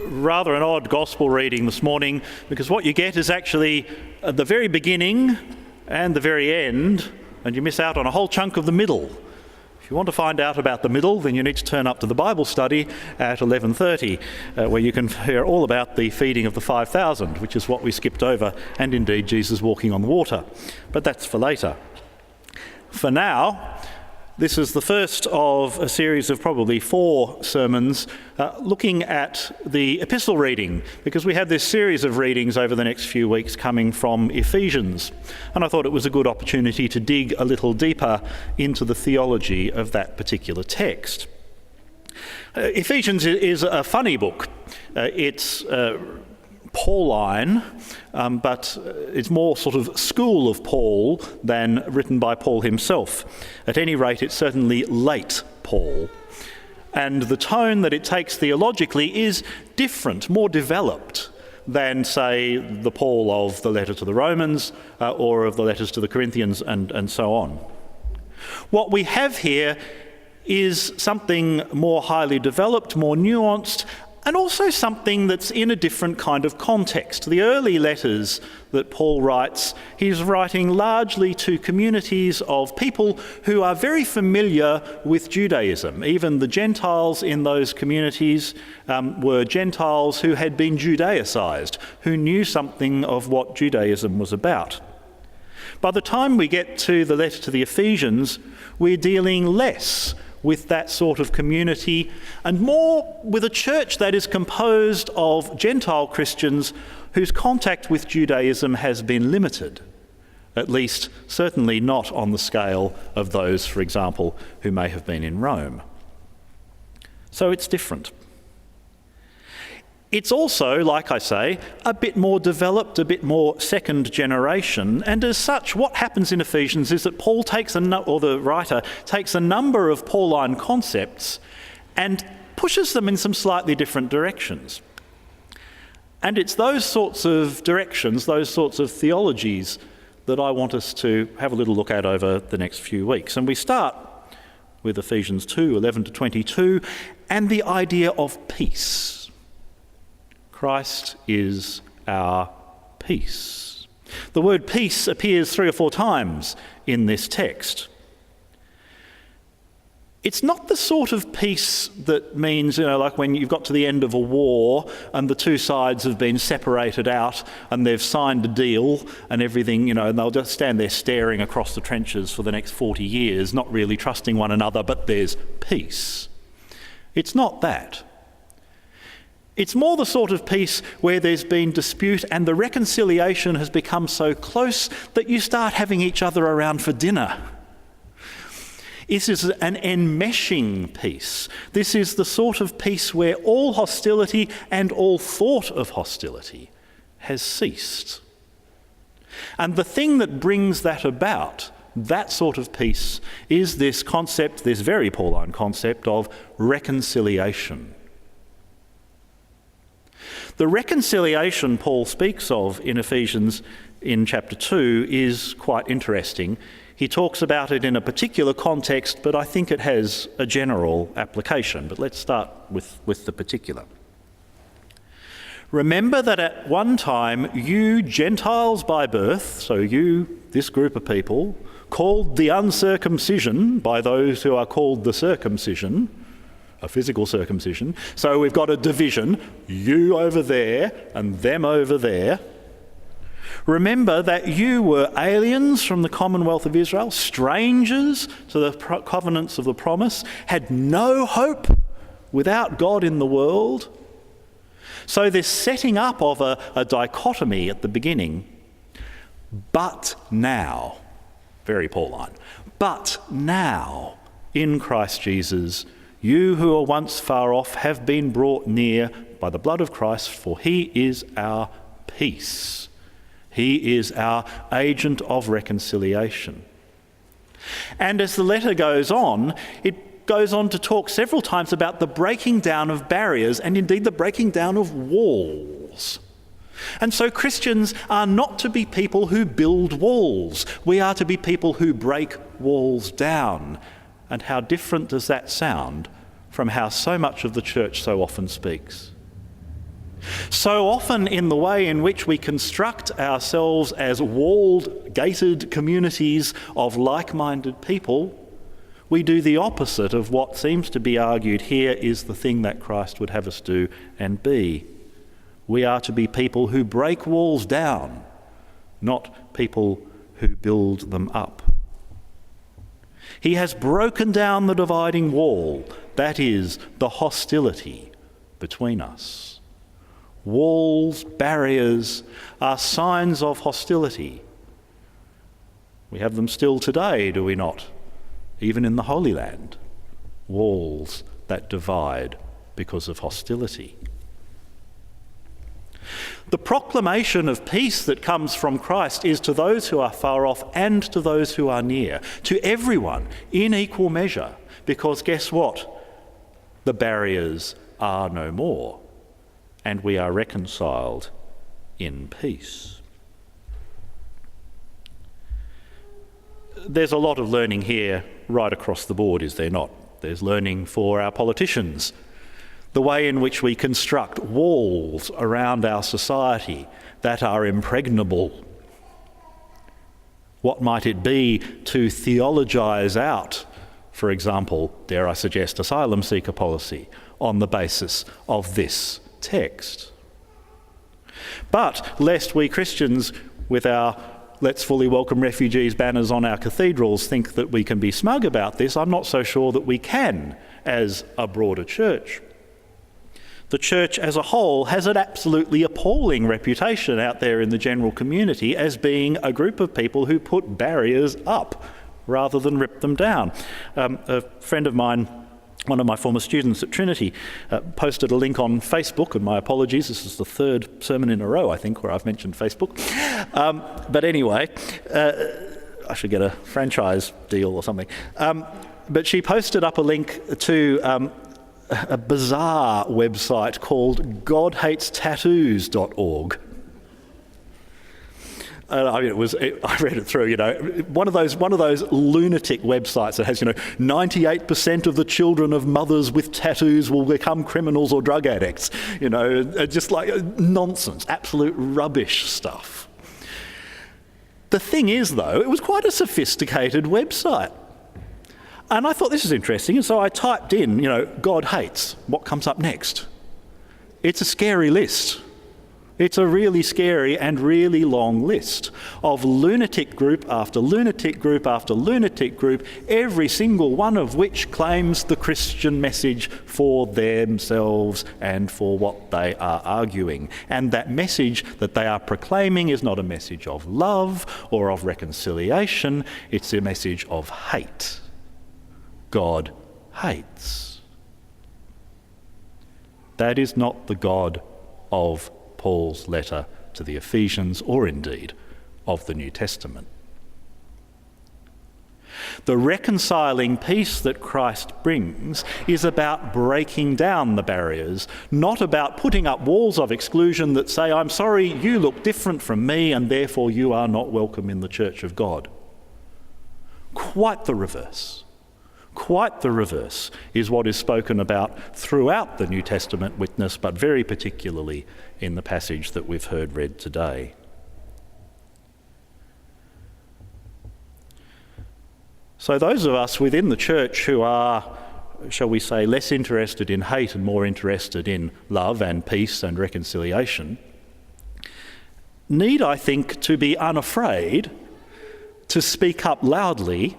rather an odd gospel reading this morning, because what you get is actually the very beginning and the very end, and you miss out on a whole chunk of the middle. If you want to find out about the middle, then you need to turn up to the Bible study at 11:30, where you can hear all about the feeding of the 5,000, which is what we skipped over, and indeed Jesus walking on the water. But that's for later. For now, this is the first of a series of probably 4 sermons looking at the epistle reading, because we have this series of readings over the next few weeks coming from Ephesians. And I thought it was a good opportunity to dig a little deeper into the theology of that particular text. Ephesians is a funny book. It's Pauline, but it's more sort of school of Paul than written by Paul himself. At any rate, it's certainly late Paul. And the tone that it takes theologically is different, more developed than, say, the Paul of the letter to the Romans or of the letters to the Corinthians and so on. What we have here is something more highly developed, more nuanced, and also something that's in a different kind of context. The early letters that Paul writes, he's writing largely to communities of people who are very familiar with Judaism. Even the Gentiles in those communities were Gentiles who had been Judaicized, who knew something of what Judaism was about. By the time we get to the letter to the Ephesians, we're dealing less with that sort of community and more with a church that is composed of Gentile Christians whose contact with Judaism has been limited, at least certainly not on the scale of those, for example, who may have been in Rome. So it's different. It's also, like I say, a bit more developed, a bit more second generation, and as such, what happens in Ephesians is that Paul the writer takes a number of Pauline concepts and pushes them in some slightly different directions. And it's those sorts of directions, those sorts of theologies that I want us to have a little look at over the next few weeks. And we start with Ephesians 2:11 to 22, and the idea of peace. Christ is our peace. The word peace appears 3 or 4 times in this text. It's not the sort of peace that means, like when you've got to the end of a war and the two sides have been separated out and they've signed a deal and everything, and they'll just stand there staring across the trenches for the next 40 years, not really trusting one another, but there's peace. It's not that. It's more the sort of peace where there's been dispute and the reconciliation has become so close that you start having each other around for dinner. This is an enmeshing peace. This is the sort of peace where all hostility and all thought of hostility has ceased. And the thing that brings that about, that sort of peace, is this concept, this very Pauline concept of reconciliation. The reconciliation Paul speaks of in Ephesians in chapter 2 is quite interesting. He talks about it in a particular context, but I think it has a general application. But let's start with the particular. Remember that at one time you Gentiles by birth, so you, this group of people, called the uncircumcision by those who are called the circumcision, a physical circumcision. So we've got a division, you over there and them over there. Remember that you were aliens from the commonwealth of Israel, strangers to the covenants of the promise, had no hope without God in the world. So this setting up of a dichotomy at the beginning, but now, very Pauline, but now in Christ Jesus, you who were once far off have been brought near by the blood of Christ, for he is our peace. He is our agent of reconciliation. And as the letter goes on, it goes on to talk several times about the breaking down of barriers and indeed the breaking down of walls. And so Christians are not to be people who build walls. We are to be people who break walls down. And how different does that sound from how so much of the church so often speaks? So often in the way in which we construct ourselves as walled, gated communities of like-minded people, we do the opposite of what seems to be argued here is the thing that Christ would have us do and be. We are to be people who break walls down, not people who build them up. He has broken down the dividing wall, that is, the hostility between us. Walls, barriers are signs of hostility. We have them still today, do we not? Even in the Holy Land, walls that divide because of hostility. The proclamation of peace that comes from Christ is to those who are far off and to those who are near, to everyone in equal measure, because guess what? The barriers are no more, and we are reconciled in peace. There's a lot of learning here right across the board, is there not? There's learning for our politicians, the way in which we construct walls around our society that are impregnable. What might it be to theologise out, for example, dare I suggest, asylum seeker policy on the basis of this text? But lest we Christians, with our "Let's fully welcome refugees" banners on our cathedrals, think that we can be smug about this, I'm not so sure that we can as a broader church. The church as a whole has an absolutely appalling reputation out there in the general community as being a group of people who put barriers up rather than rip them down. A friend of mine, one of my former students at Trinity, posted a link on Facebook, and my apologies, this is the third sermon in a row, I think, where I've mentioned Facebook. But anyway, I should get a franchise deal or something. But she posted up a link to a bizarre website called godhatestattoos.org. I read it through, one of those lunatic websites that has, 98% of the children of mothers with tattoos will become criminals or drug addicts. Just like nonsense, absolute rubbish stuff. The thing is, though, it was quite a sophisticated website. And I thought this is interesting, and so I typed in, God hates. What comes up next? It's a scary list. It's a really scary and really long list of lunatic group after lunatic group after lunatic group, every single one of which claims the Christian message for themselves and for what they are arguing. And that message that they are proclaiming is not a message of love or of reconciliation, it's a message of hate. God hates. That is not the God of Paul's letter to the Ephesians, or indeed of the New Testament. The reconciling peace that Christ brings is about breaking down the barriers, not about putting up walls of exclusion that say, I'm sorry, you look different from me and therefore you are not welcome in the church of God. Quite the reverse. Quite the reverse is what is spoken about throughout the New Testament witness, but very particularly in the passage that we've heard read today. So those of us within the church who are, shall we say, less interested in hate and more interested in love and peace and reconciliation, need, I think, to be unafraid to speak up loudly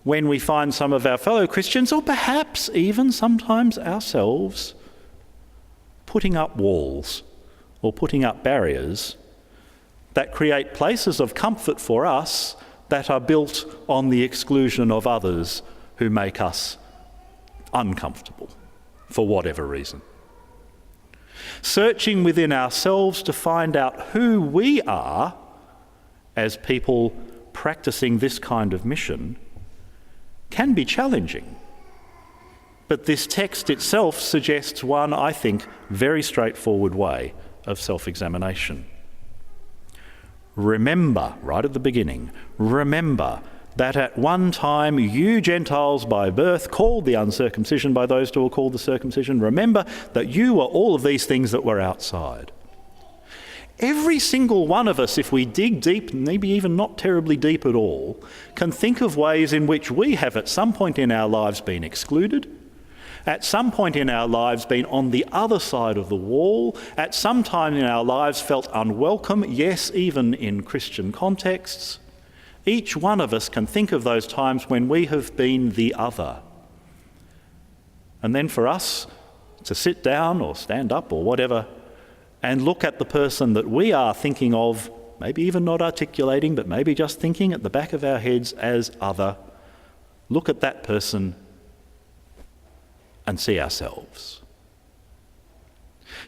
when we find some of our fellow Christians, or perhaps even sometimes ourselves, putting up walls or putting up barriers that create places of comfort for us that are built on the exclusion of others who make us uncomfortable for whatever reason. Searching within ourselves to find out who we are as people practicing this kind of mission can be challenging. But this text itself suggests one, I think, very straightforward way of self-examination. Remember, right at the beginning, remember that at one time you Gentiles by birth, called the uncircumcision by those who are called the circumcision, remember that you were all of these things that were outside. Every single one of us, if we dig deep, maybe even not terribly deep at all, can think of ways in which we have at some point in our lives been excluded, at some point in our lives been on the other side of the wall, at some time in our lives felt unwelcome, yes, even in Christian contexts. Each one of us can think of those times when we have been the other. And then for us to sit down or stand up or whatever and look at the person that we are thinking of, maybe even not articulating, but maybe just thinking at the back of our heads as other, look at that person and see ourselves.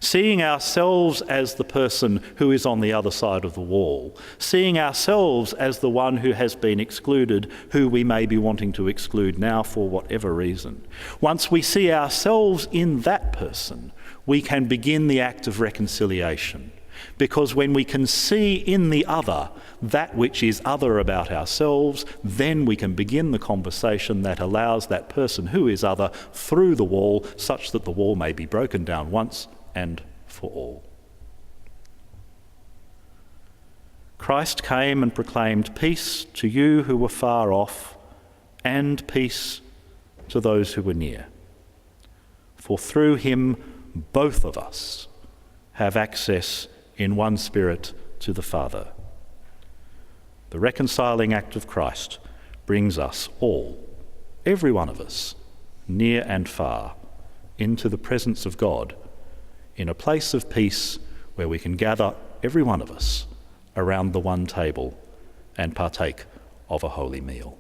Seeing ourselves as the person who is on the other side of the wall, seeing ourselves as the one who has been excluded, who we may be wanting to exclude now for whatever reason. Once we see ourselves in that person, we can begin the act of reconciliation. Because when we can see in the other that which is other about ourselves, then we can begin the conversation that allows that person who is other through the wall, such that the wall may be broken down once and for all. Christ came and proclaimed peace to you who were far off, and peace to those who were near. For through him both of us have access in one Spirit to the Father. The reconciling act of Christ brings us all, every one of us, near and far, into the presence of God, in a place of peace where we can gather, every one of us, around the one table and partake of a holy meal.